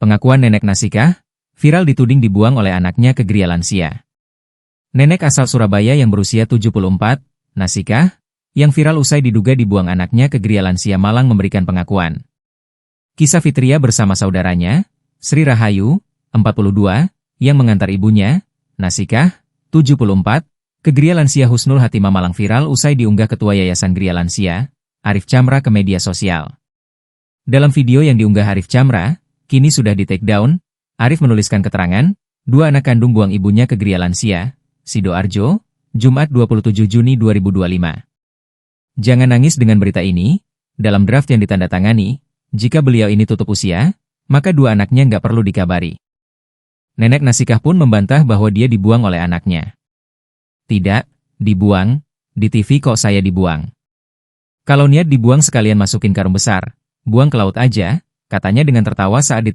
Pengakuan Nenek Nasikah, viral dituding dibuang oleh anaknya ke Gria Lansia. Nenek asal Surabaya yang berusia 74, Nasikah, yang viral usai diduga dibuang anaknya ke Gria Lansia Malang memberikan pengakuan. Kisah Fitria bersama saudaranya, Sri Rahayu, 42, yang mengantar ibunya, Nasikah, 74, ke Gria Lansia Husnul Hatimah Malang viral usai diunggah Ketua Yayasan Gria Lansia, Arif Chamra ke media sosial. Dalam video yang diunggah Arif Chamra, kini sudah di take down, Arif menuliskan keterangan, 2 anak kandung buang ibunya ke Gria Lansia, Sidoarjo, Jumat 27 Juni 2025. Jangan nangis dengan berita ini, dalam draft yang ditandatangani, jika beliau ini tutup usia, maka 2 anaknya nggak perlu dikabari. Nenek Nasikah pun membantah bahwa dia dibuang oleh anaknya. Tidak, dibuang, di TV kok saya dibuang. Kalau niat dibuang sekalian masukin karung besar, buang ke laut aja, katanya dengan tertawa saat